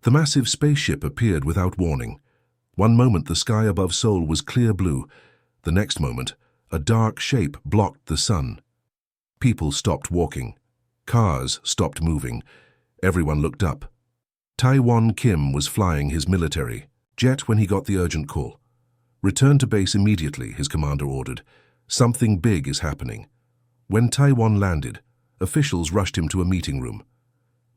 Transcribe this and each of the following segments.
The massive spaceship appeared without warning. One moment the sky above Seoul was clear blue. The next moment, a dark shape blocked the sun. People stopped walking. Cars stopped moving. Everyone looked up. Tae-won Kim was flying his military jet when he got the urgent call. "Return to base immediately," his commander ordered. "Something big is happening." When Tae-won landed, officials rushed him to a meeting room.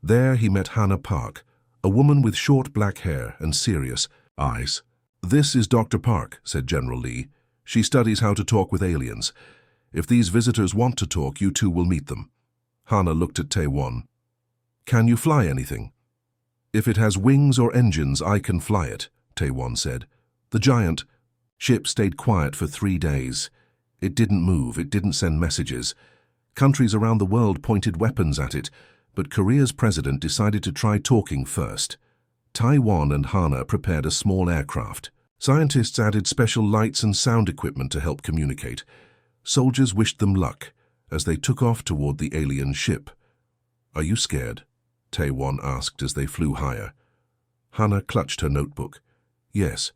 There he met Hannah Park, a woman with short black hair and serious eyes. "This is Dr. Park," said General Lee. "She studies how to talk with aliens. If these visitors want to talk, you two will meet them." Hannah looked at Tae-won. "Can you fly anything?" "If it has wings or engines, I can fly it," Tae-won said. The giant ship stayed quiet for 3 days. It didn't move, it didn't send messages. Countries around the world pointed weapons at it, but Korea's president decided to try talking first. Tae-won and Hannah prepared a small aircraft. Scientists added special lights and sound equipment to help communicate. Soldiers wished them luck as they took off toward the alien ship. "Are you scared?" Tae-won asked as they flew higher. Hannah clutched her notebook. "Yes,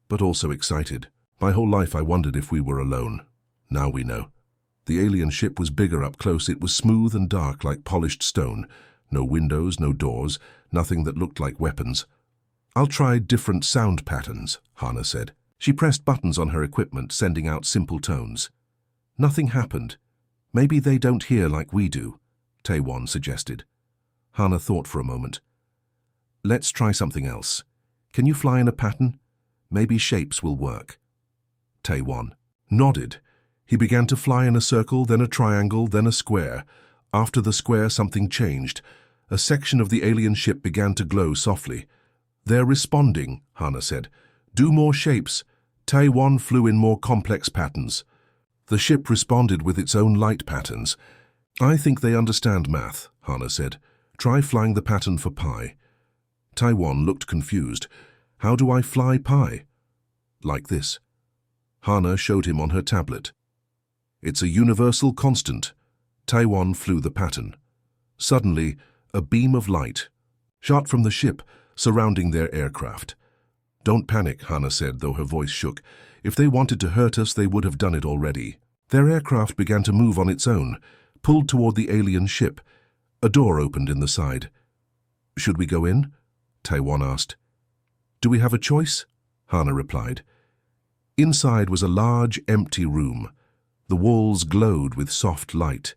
but also excited. My whole life I wondered if we were alone. Now we know." The alien ship was bigger up close. It was smooth and dark like polished stone. No windows, no doors, nothing that looked like weapons. "I'll try different sound patterns," Hannah said. She pressed buttons on her equipment, sending out simple tones. Nothing happened. "Maybe they don't hear like we do," Tae-won suggested. Hannah thought for a moment. "Let's try something else. Can you fly in a pattern? Maybe shapes will work." Tae-won nodded. He began to fly in a circle, then a triangle, then a square. After the square, something changed. A section of the alien ship began to glow softly. "They're responding," Hannah said. "Do more shapes." Tae-won flew in more complex patterns. The ship responded with its own light patterns. "I think they understand math," Hannah said. "Try flying the pattern for pi." Tae-won looked confused. "How do I fly pi?" "Like this." Hannah showed him on her tablet. "It's a universal constant." Tae-won flew the pattern. Suddenly, a beam of light shot from the ship, surrounding their aircraft. "Don't panic," Hannah said, though her voice shook. "If they wanted to hurt us, they would have done it already." Their aircraft began to move on its own, pulled toward the alien ship. A door opened in the side. "Should we go in?" Tae-won asked. "Do we have a choice?" Hannah replied. Inside was a large, empty room. The walls glowed with soft light.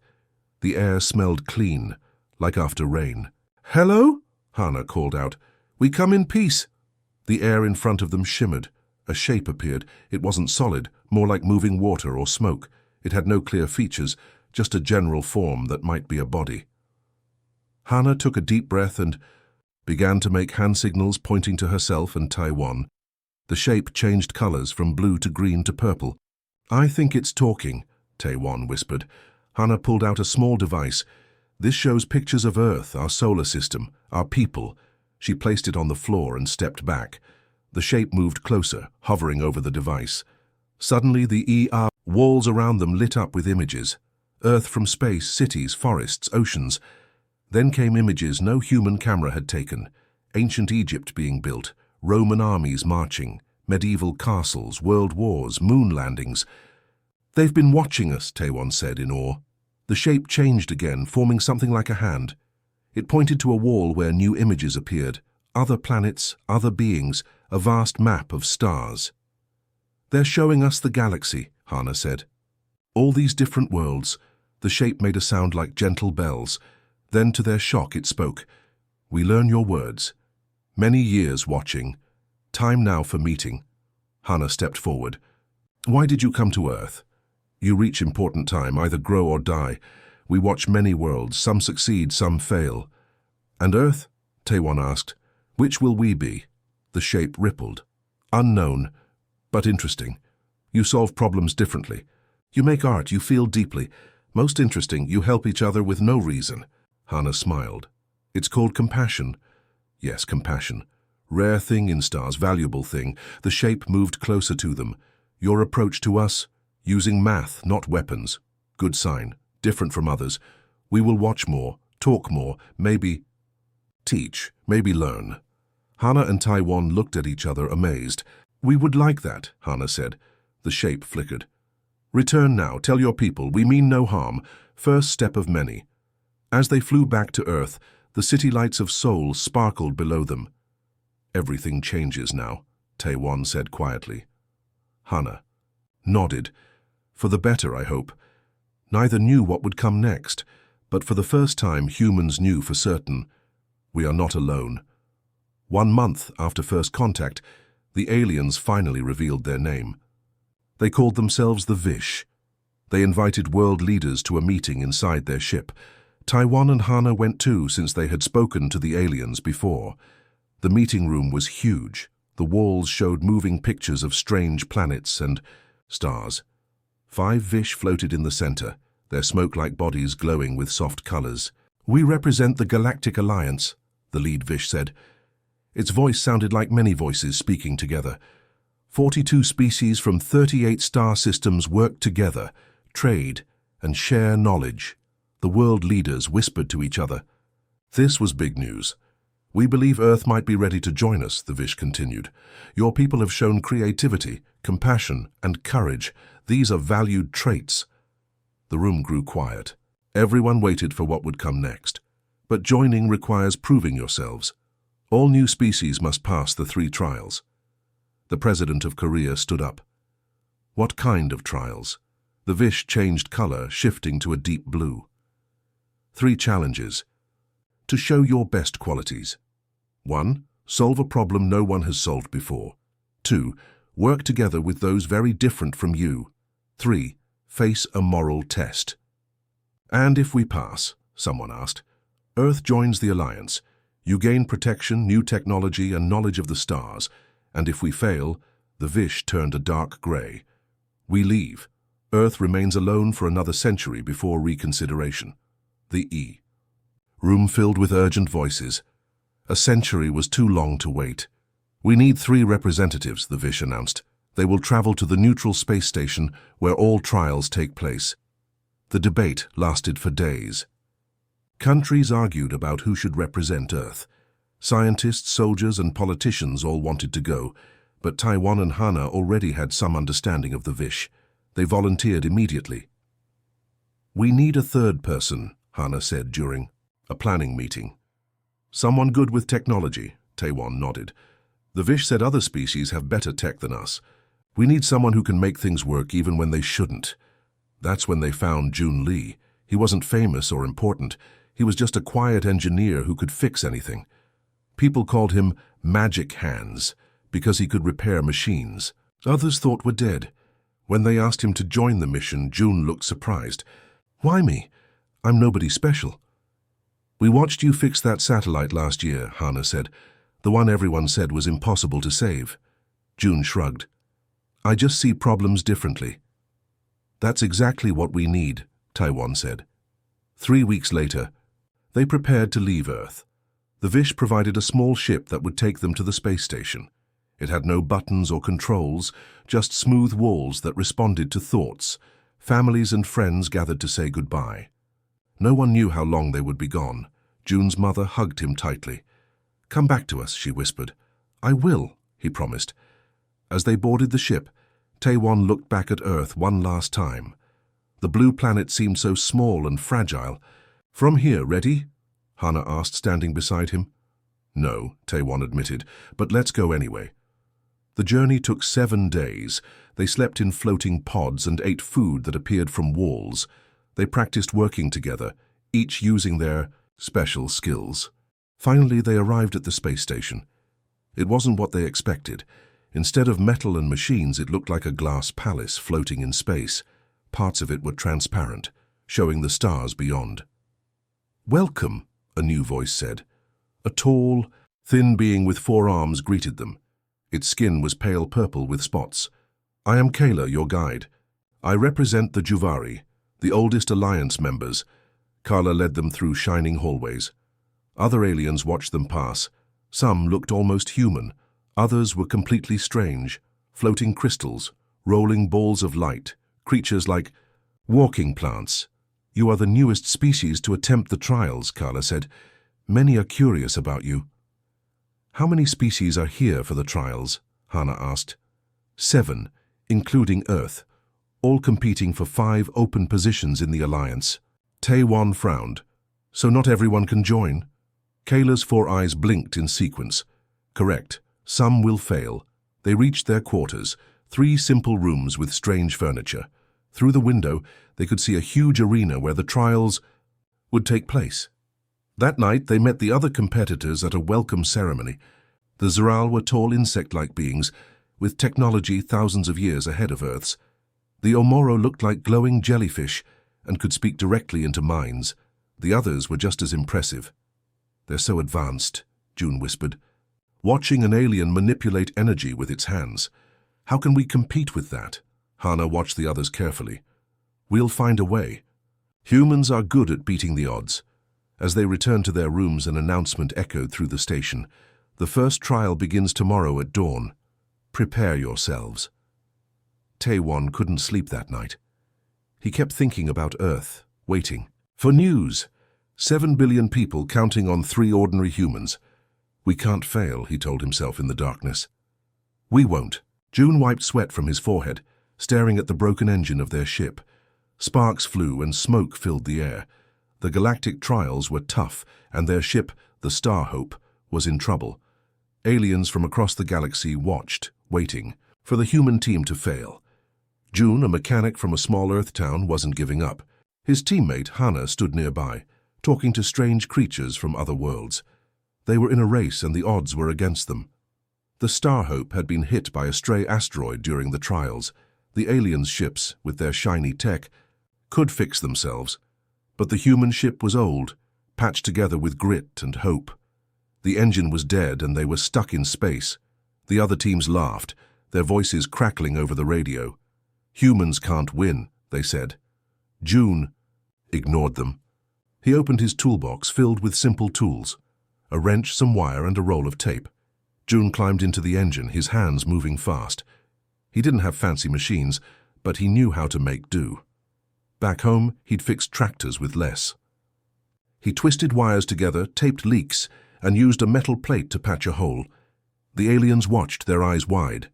The air smelled clean, like after rain. "Hello?" Hannah called out. "We come in peace." The air in front of them shimmered. A shape appeared. It wasn't solid, more like moving water or smoke. It had no clear features, just a general form that might be a body. Hannah took a deep breath and began to make hand signals pointing to herself and Tae-won. The shape changed colors from blue to green to purple. "I think it's talking," Tae-won whispered. Hannah pulled out a small device. "This shows pictures of Earth, our solar system, our people." She placed it on the floor and stepped back. The shape moved closer, hovering over the device. Suddenly, the walls around them lit up with images. Earth from space, cities, forests, oceans. Then came images no human camera had taken. Ancient Egypt being built, Roman armies marching, medieval castles, world wars, moon landings. "They've been watching us," Tae-won said in awe. The shape changed again, forming something like a hand. It pointed to a wall where new images appeared. Other planets, other beings, a vast map of stars. "They're showing us the galaxy," Hannah said. "All these different worlds." The shape made a sound like gentle bells. Then, to their shock, it spoke. "We learn your words. Many years watching. Time now for meeting." Hannah stepped forward. "Why did you come to Earth?" "You reach important time, either grow or die. We watch many worlds, some succeed, some fail." "And Earth?" Tae-won asked. "Which will we be?" The shape rippled. "Unknown, but interesting. You solve problems differently. You make art, you feel deeply. Most interesting, you help each other with no reason." Hannah smiled. "It's called compassion." "Yes, compassion. Rare thing in stars, valuable thing." The shape moved closer to them. "Your approach to us? Using math, not weapons. Good sign. Different from others. We will watch more, talk more, maybe teach, maybe learn." Hana and Taiwan looked at each other amazed. "We would like that," Hana said. The shape flickered. "Return now, tell your people, we mean no harm. First step of many." As they flew back to Earth, the city lights of Seoul sparkled below them. "Everything changes now," Taiwan said quietly. Hana nodded. "For the better, I hope." Neither knew what would come next, but for the first time humans knew for certain. We are not alone. 1 month after first contact, the aliens finally revealed their name. They called themselves the Vish. They invited world leaders to a meeting inside their ship. Taiwan and Hana went too, since they had spoken to the aliens before. The meeting room was huge. The walls showed moving pictures of strange planets and stars. 5 Vish floated in the center, their smoke-like bodies glowing with soft colors. "We represent the Galactic Alliance," the lead Vish said. Its voice sounded like many voices speaking together. 42 species from 38 star systems work together, trade, and share knowledge. The world leaders whispered to each other. This was big news. "We believe Earth might be ready to join us," the Vish continued. "Your people have shown creativity, compassion, and courage. These are valued traits." The room grew quiet. Everyone waited for what would come next. But joining requires proving yourselves. All new species must pass the 3 trials. The president of Korea stood up. "What kind of trials?" The Vish changed color, shifting to a deep blue. 3 challenges. To show your best qualities. 1. Solve a problem no one has solved before. 2. Work together with those very different from you. 3. Face a moral test. "And if we pass?" someone asked. "Earth joins the Alliance. You gain protection, new technology, and knowledge of the stars. And if we fail," the Vish turned a dark gray. "We leave. Earth remains alone for another century before reconsideration." The E. Room filled with urgent voices. A century was too long to wait. "We need 3 representatives," the Vish announced. "They will travel to the neutral space station where all trials take place." The debate lasted for days. Countries argued about who should represent Earth. Scientists, soldiers, and politicians all wanted to go, but Taiwan and Hana already had some understanding of the Vish. They volunteered immediately. "We need a 3rd person," Hana said during a planning meeting. "Someone good with technology," Taiwan nodded. "The Vish said other species have better tech than us. We need someone who can make things work even when they shouldn't." That's when they found Jun Lee. He wasn't famous or important. He was just a quiet engineer who could fix anything. People called him Magic Hands because he could repair machines. Others thought were dead. When they asked him to join the mission, Jun looked surprised. "Why me? I'm nobody special." "We watched you fix that satellite last year," Hana said. "The one everyone said was impossible to save." Jun shrugged. "I just see problems differently." "That's exactly what we need," Taiwan said. 3 weeks later, they prepared to leave Earth. The Vish provided a small ship that would take them to the space station. It had no buttons or controls, just smooth walls that responded to thoughts. Families and friends gathered to say goodbye. No one knew how long they would be gone. Jun's mother hugged him tightly. "Come back to us," she whispered. "I will," he promised. As they boarded the ship, Taiwan looked back at Earth one last time. The blue planet seemed so small and fragile. "From here, ready?" Hana asked, standing beside him. "No," Taiwan admitted, "but let's go anyway." The journey took 7 days. They slept in floating pods and ate food that appeared from walls. They practiced working together, each using their special skills. Finally, they arrived at the space station. It wasn't what they expected. Instead of metal and machines, it looked like a glass palace floating in space. Parts of it were transparent, showing the stars beyond. "Welcome," a new voice said. A tall, thin being with 4 arms greeted them. Its skin was pale purple with spots. "I am Kayla, your guide. I represent the Juvari, the oldest Alliance members." Kala led them through shining hallways. Other aliens watched them pass. Some looked almost human. Others were completely strange, floating crystals, rolling balls of light, creatures like walking plants. "You are the newest species to attempt the trials," Kala said. "Many are curious about you." How many species are here for the trials? Hana asked. 7, including Earth, all competing for 5 open positions in the alliance. Tae-won frowned. So not everyone can join? Kayla's 4 eyes blinked in sequence. Correct. Some will fail. They reached their quarters, 3 simple rooms with strange furniture. Through the window, they could see a huge arena where the trials would take place. That night, they met the other competitors at a welcome ceremony. The Zeral were tall insect-like beings, with technology thousands of years ahead of Earth's. The Omoro looked like glowing jellyfish and could speak directly into minds. The others were just as impressive. They're so advanced, June whispered. Watching an alien manipulate energy with its hands. How can we compete with that? Hana watched the others carefully. We'll find a way. Humans are good at beating the odds. As they returned to their rooms, an announcement echoed through the station. The first trial begins tomorrow at dawn. Prepare yourselves. Tae-won couldn't sleep that night. He kept thinking about Earth, waiting for news. 7 billion people counting on 3 ordinary humans. We can't fail, he told himself in the darkness. We won't. June wiped sweat from his forehead, staring at the broken engine of their ship. Sparks flew and smoke filled the air. The galactic trials were tough, and their ship, the Star Hope, was in trouble. Aliens from across the galaxy watched, waiting, for the human team to fail. June, a mechanic from a small Earth town, wasn't giving up. His teammate, Hana, stood nearby, talking to strange creatures from other worlds. They were in a race and the odds were against them. The Star Hope had been hit by a stray asteroid during the trials. The aliens' ships, with their shiny tech, could fix themselves. But the human ship was old, patched together with grit and hope. The engine was dead and they were stuck in space. The other teams laughed, their voices crackling over the radio. Humans can't win, they said. June ignored them. He opened his toolbox filled with simple tools. A wrench, some wire, and a roll of tape. June climbed into the engine, his hands moving fast. He didn't have fancy machines, but he knew how to make do. Back home, he'd fixed tractors with less. He twisted wires together, taped leaks, and used a metal plate to patch a hole. The aliens watched, their eyes wide.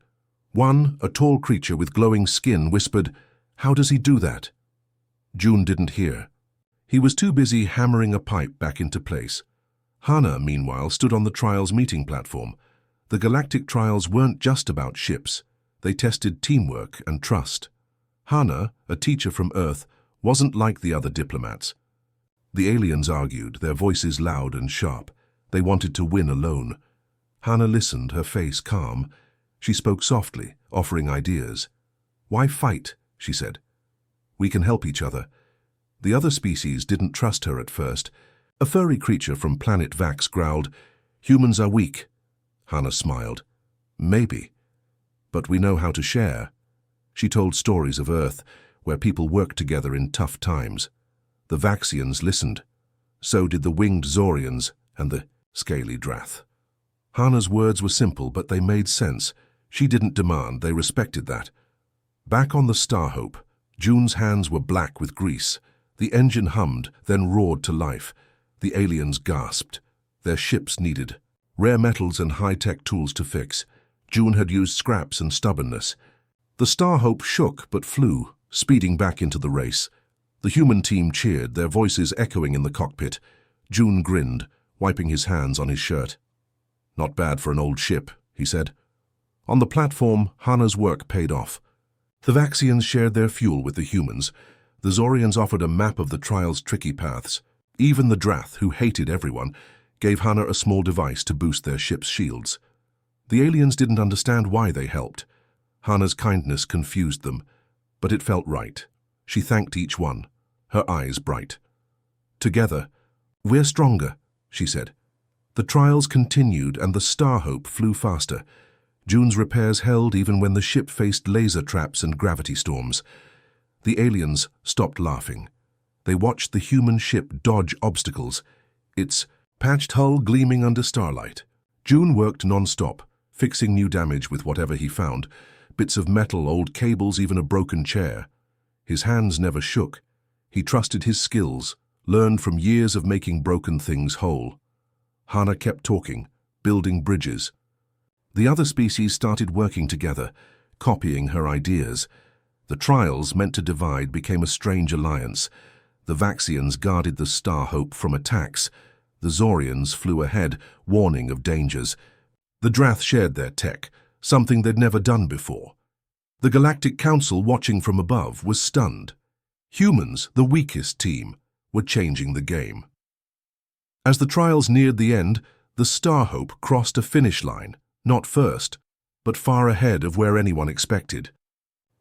One, a tall creature with glowing skin, whispered, "How does he do that?" June didn't hear. He was too busy hammering a pipe back into place. Hana, meanwhile, stood on the trials meeting platform. The galactic trials weren't just about ships. They tested teamwork and trust. Hana, a teacher from Earth, wasn't like the other diplomats. The aliens argued, their voices loud and sharp. They wanted to win alone. Hana listened, her face calm. She spoke softly, offering ideas. "Why fight?" she said. "We can help each other." The other species didn't trust her at first. A furry creature from planet Vax growled, "Humans are weak." Hana smiled. "Maybe. But we know how to share." She told stories of Earth, where people worked together in tough times. The Vaxians listened. So did the winged Zorians and the scaly Drath. Hana's words were simple, but they made sense. She didn't demand, they respected that. Back on the Star Hope, June's hands were black with grease. The engine hummed, then roared to life. The aliens gasped. Their ships needed rare metals and high-tech tools to fix. June had used scraps and stubbornness. The Star Hope shook but flew, speeding back into the race. The human team cheered, their voices echoing in the cockpit. June grinned, wiping his hands on his shirt. "Not bad for an old ship," he said. On the platform, Hana's work paid off. The Vaxians shared their fuel with the humans. The Zorians offered a map of the trial's tricky paths. Even the Drath, who hated everyone, gave Hana a small device to boost their ship's shields. The aliens didn't understand why they helped. Hana's kindness confused them, but it felt right. She thanked each one, her eyes bright. "Together, we're stronger," she said. The trials continued and the Star Hope flew faster. June's repairs held even when the ship faced laser traps and gravity storms. The aliens stopped laughing. They watched the human ship dodge obstacles, its patched hull gleaming under starlight. June worked non-stop, fixing new damage with whatever he found, bits of metal, old cables, even a broken chair. His hands never shook. He trusted his skills, learned from years of making broken things whole. Hana kept talking, building bridges. The other species started working together, copying her ideas. The trials meant to divide became a strange alliance. The Vaxians guarded the Star Hope from attacks. The Zorians flew ahead, warning of dangers. The Drath shared their tech, something they'd never done before. The Galactic Council, watching from above, was stunned. Humans, the weakest team, were changing the game. As the trials neared the end, the Star Hope crossed a finish line, not first, but far ahead of where anyone expected.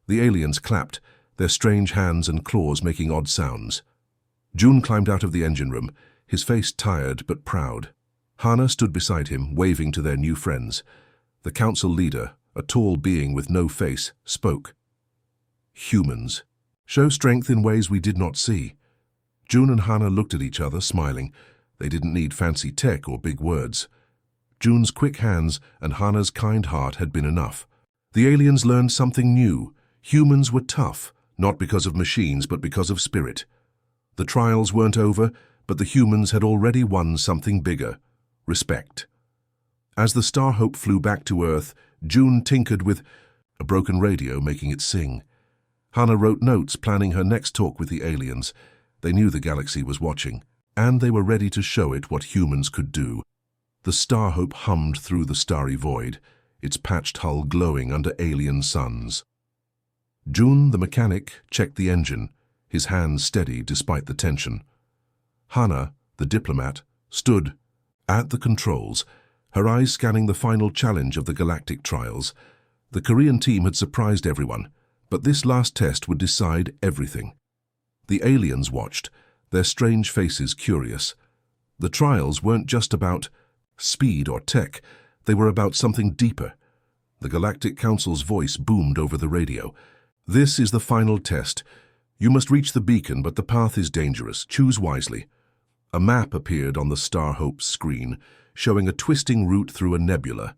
The aliens clapped, their strange hands and claws making odd sounds. June climbed out of the engine room, his face tired but proud. Hana stood beside him, waving to their new friends. The council leader, a tall being with no face, spoke. Humans. Show strength in ways we did not see. June and Hana looked at each other, smiling. They didn't need fancy tech or big words. June's quick hands and Hana's kind heart had been enough. The aliens learned something new. Humans were tough, not because of machines, but because of spirit. The trials weren't over, but the humans had already won something bigger: respect. As the Star Hope flew back to Earth, June tinkered with a broken radio, making it sing. Hana wrote notes, planning her next talk with the aliens. They knew the galaxy was watching, and they were ready to show it what humans could do. The Star Hope hummed through the starry void, its patched hull glowing under alien suns. June, the mechanic, checked the engine, his hands steady despite the tension. Hana, the diplomat, stood at the controls, her eyes scanning the final challenge of the galactic trials. The Korean team had surprised everyone, but this last test would decide everything. The aliens watched, their strange faces curious. The trials weren't just about speed or tech, they were about something deeper. The Galactic Council's voice boomed over the radio. This is the final test. You must reach the beacon, but the path is dangerous. Choose wisely. A map appeared on the Star Hope's screen, showing a twisting route through a nebula.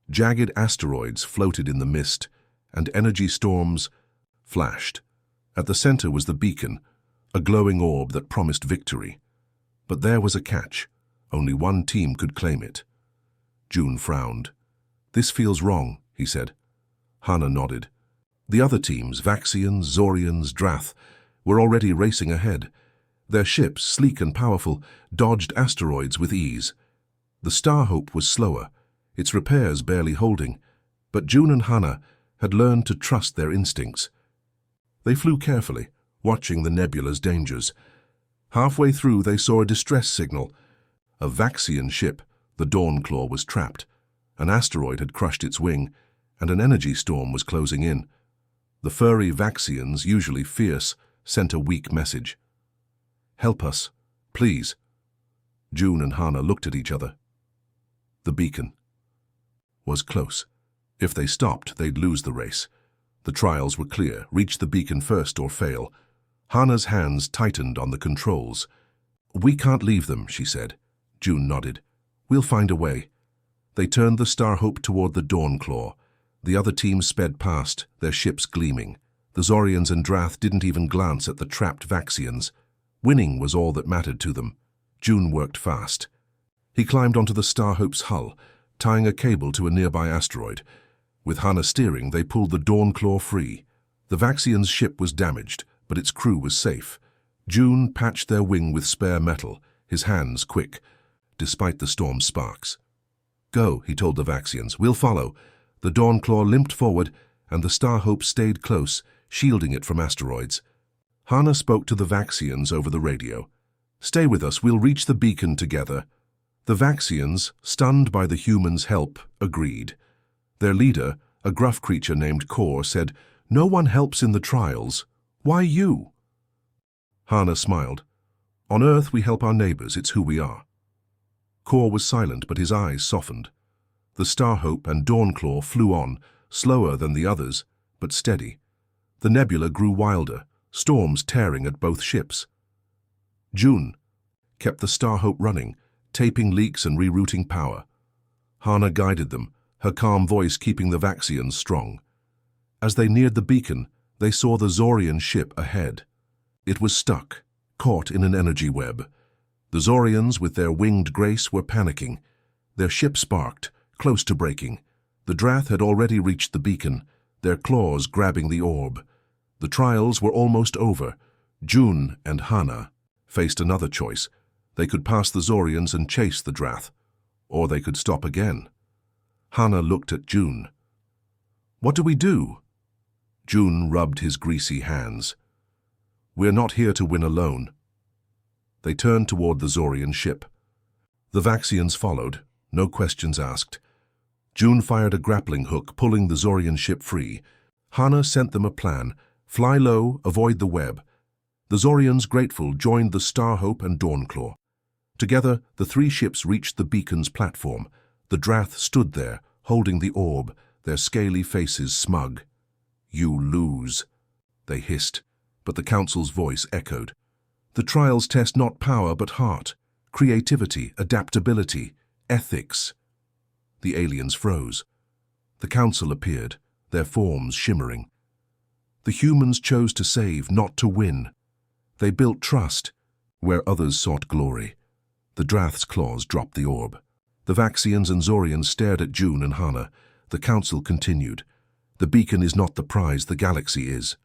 Jagged asteroids floated in the mist, and energy storms flashed. At the center was the beacon, a glowing orb that promised victory. But there was a catch. Only one team could claim it. June frowned. This feels wrong, he said. Hana nodded. The other teams, Vaxians, Zorians, Drath, were already racing ahead. Their ships, sleek and powerful, dodged asteroids with ease. The Star Hope was slower, its repairs barely holding, but June and Hana had learned to trust their instincts. They flew carefully, watching the nebula's dangers. Halfway through, they saw a distress signal. A Vaxian ship, the Dawnclaw, was trapped. An asteroid had crushed its wing, and an energy storm was closing in. The furry Vaxians, usually fierce, sent a weak message. Help us, please. June and Hana looked at each other. The beacon was close. If they stopped, they'd lose the race. The trials were clear: reach the beacon first or fail. Hana's hands tightened on the controls. We can't leave them, she said. June nodded. We'll find a way. They turned the Star Hope toward the Dawnclaw. The other teams sped past, their ships gleaming. The Zorians and Drath didn't even glance at the trapped Vaxians. Winning was all that mattered to them. June worked fast. He climbed onto the Star Hope's hull, tying a cable to a nearby asteroid. With Hana steering, they pulled the Dawnclaw free. The Vaxian's ship was damaged, but its crew was safe. June patched their wing with spare metal, his hands quick, despite the storm's sparks. Go, he told the Vaxians. We'll follow. The Dawnclaw limped forward, and the Star Hope stayed close, shielding it from asteroids. Hana spoke to the Vaxians over the radio. Stay with us, we'll reach the beacon together. The Vaxians, stunned by the humans' help, agreed. Their leader, a gruff creature named Kor, said, No one helps in the trials. Why you? Hana smiled. On Earth we help our neighbors, it's who we are. Kor was silent, but his eyes softened. The Star Hope and Dawnclaw flew on, slower than the others, but steady. The nebula grew wilder, storms tearing at both ships. June kept the Star Hope running, taping leaks and rerouting power. Hana guided them, her calm voice keeping the Vaxians strong. As they neared the beacon, they saw the Zorian ship ahead. It was stuck, caught in an energy web. The Zorians, with their winged grace, were panicking. Their ship sparked, close to breaking. The Drath had already reached the beacon, their claws grabbing the orb. The trials were almost over. June and Hana faced another choice. They could pass the Zorians and chase the Drath, or they could stop again. Hana looked at June. "What do we do?" June rubbed his greasy hands. "We're not here to win alone." They turned toward the Zorian ship. The Vaxians followed, no questions asked. June fired a grappling hook, pulling the Zorian ship free. Hana sent them a plan: fly low, avoid the web. The Zorians, grateful, joined the Starhope and Dawnclaw. Together, the three ships reached the beacon's platform. The Drath stood there, holding the orb, their scaly faces smug. "You lose," they hissed, but the Council's voice echoed. "The trials test not power but heart, creativity, adaptability, ethics." The aliens froze. The Council appeared, their forms shimmering. The humans chose to save, not to win. They built trust, where others sought glory. The Drath's claws dropped the orb. The Vaxians and Zorians stared at June and Hana. The Council continued. "The beacon is not the prize, the galaxy is."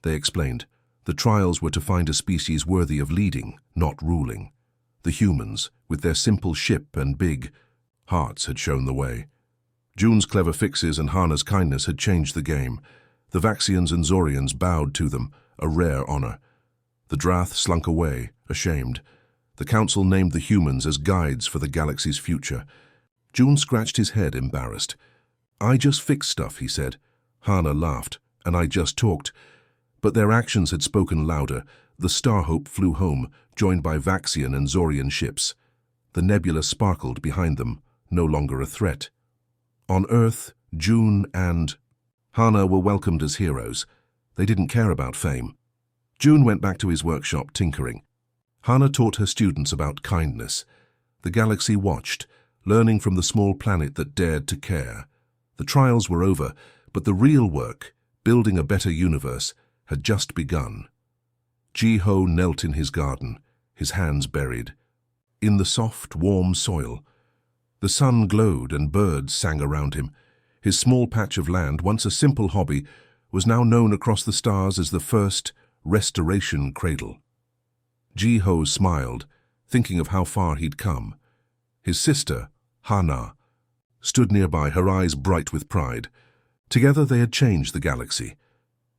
They explained. The trials were to find a species worthy of leading, not ruling. The humans, with their simple ship and big hearts, had shown the way. June's clever fixes and Hana's kindness had changed the game. The Vaxians and Zorians bowed to them, a rare honor. The Drath slunk away, ashamed. The Council named the humans as guides for the galaxy's future. June scratched his head, embarrassed. "I just fixed stuff," he said. Hana laughed, "and I just talked." But their actions had spoken louder. The Starhope flew home, joined by Vaxian and Zorian ships. The nebula sparkled behind them, no longer a threat. On Earth, June and Hana were welcomed as heroes. They didn't care about fame. June went back to his workshop, tinkering. Hana taught her students about kindness. The galaxy watched, learning from the small planet that dared to care. The trials were over, but the real work, building a better universe, had just begun. Ji-Ho knelt in his garden, his hands buried. In the soft, warm soil, the sun glowed and birds sang around him. His small patch of land, once a simple hobby, was now known across the stars as the first restoration cradle. Ji-Ho smiled, thinking of how far he'd come. His sister, Hana, stood nearby, her eyes bright with pride. Together they had changed the galaxy.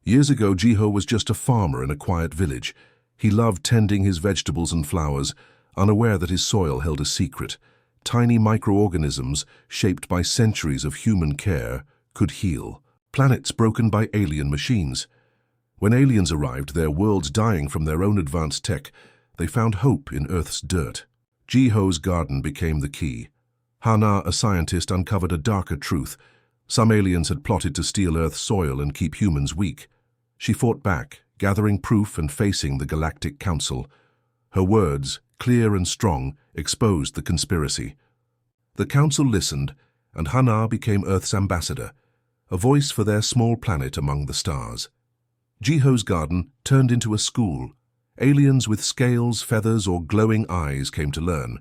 Years ago, Ji-Ho was just a farmer in a quiet village. He loved tending his vegetables and flowers, unaware that his soil held a secret. Tiny microorganisms, shaped by centuries of human care, could heal. Planets broken by alien machines. When aliens arrived, their worlds dying from their own advanced tech, they found hope in Earth's dirt. Ji-Ho's garden became the key. Hana, a scientist, uncovered a darker truth. Some aliens had plotted to steal Earth's soil and keep humans weak. She fought back, gathering proof and facing the Galactic Council. Her words, clear and strong, exposed the conspiracy. The Council listened, and Hana became Earth's ambassador, a voice for their small planet among the stars. Ji-Ho's garden turned into a school. Aliens with scales, feathers, or glowing eyes came to learn.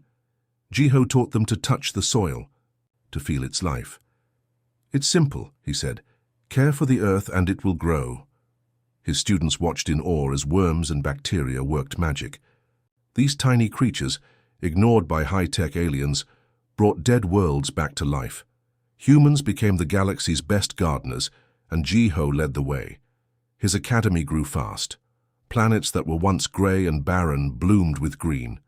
Ji-Ho taught them to touch the soil, to feel its life. "It's simple," he said. "Care for the earth and it will grow." His students watched in awe as worms and bacteria worked magic. These tiny creatures, ignored by high-tech aliens, brought dead worlds back to life. Humans became the galaxy's best gardeners, and Ji-Ho led the way. His academy grew fast. Planets that were once grey and barren bloomed with green.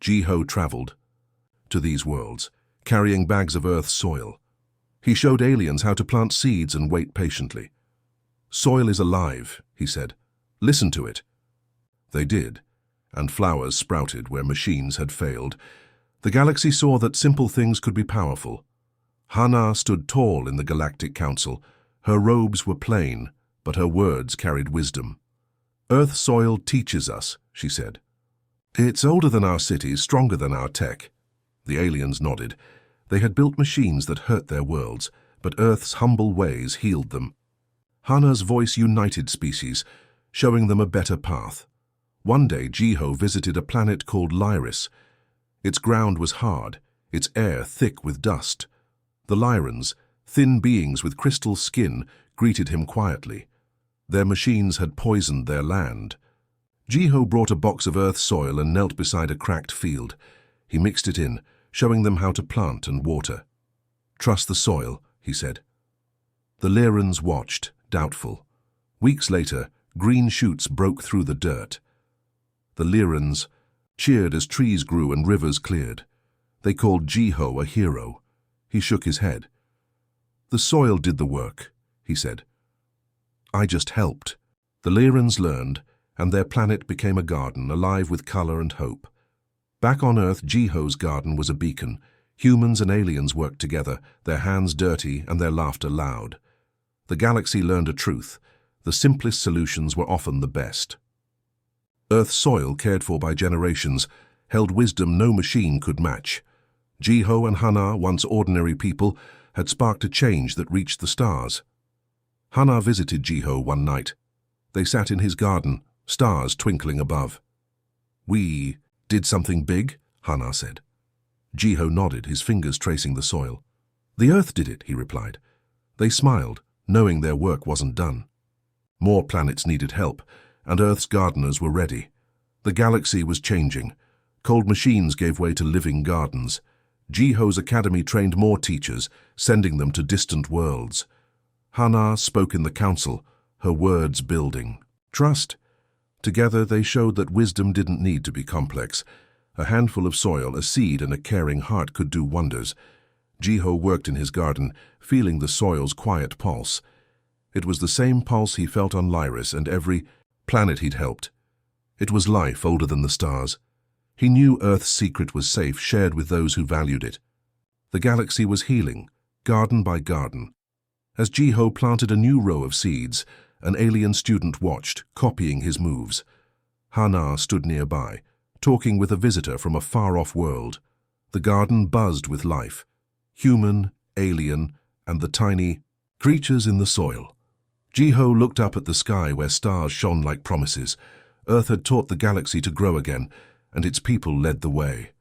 Ji-Ho traveled to these worlds, carrying bags of Earth's soil. He showed aliens how to plant seeds and wait patiently. "Soil is alive," he said. "Listen to it." They did, and flowers sprouted where machines had failed. The galaxy saw that simple things could be powerful. Hana stood tall in the Galactic Council. Her robes were plain, but her words carried wisdom. "Earth soil teaches us," she said. "It's older than our cities, stronger than our tech." The aliens nodded. They had built machines that hurt their worlds, but Earth's humble ways healed them. Hana's voice united species, showing them a better path. One day, Ji-Ho visited a planet called Lyris. Its ground was hard, its air thick with dust. The Lyrans, thin beings with crystal skin, greeted him quietly. Their machines had poisoned their land. Jiho brought a box of earth soil and knelt beside a cracked field. He mixed it in, showing them how to plant and water. "Trust the soil," he said. The Lyrans watched, doubtful. Weeks later, green shoots broke through the dirt. The Lyrans cheered as trees grew and rivers cleared. They called Jiho a hero. He shook his head. "The soil did the work," he said. "I just helped." The Lyrans learned, and their planet became a garden alive with color and hope. Back on Earth, Jiho's garden was a beacon. Humans and aliens worked together, their hands dirty and their laughter loud. The galaxy learned a truth: the simplest solutions were often the best. Earth's soil, cared for by generations, held wisdom no machine could match. Jiho and Hana, once ordinary people, had sparked a change that reached the stars. Hana visited Jiho one night. They sat in his garden, stars twinkling above. "We did something big," Hana said. Jiho nodded, his fingers tracing the soil. "The Earth did it," he replied. They smiled, knowing their work wasn't done. More planets needed help, and Earth's gardeners were ready. The galaxy was changing. Cold machines gave way to living gardens. Jiho's academy trained more teachers, sending them to distant worlds. Hana spoke in the council, her words building trust. Together they showed that wisdom didn't need to be complex. A handful of soil, a seed, and a caring heart could do wonders. Jiho worked in his garden, feeling the soil's quiet pulse. It was the same pulse he felt on Lyris and every planet he'd helped. It was life older than the stars. He knew Earth's secret was safe, shared with those who valued it. The galaxy was healing, garden by garden. As Jiho planted a new row of seeds, an alien student watched, copying his moves. Hana stood nearby, talking with a visitor from a far-off world. The garden buzzed with life, human, alien, and the tiny creatures in the soil. Jiho looked up at the sky where stars shone like promises. Earth had taught the galaxy to grow again, and its people led the way.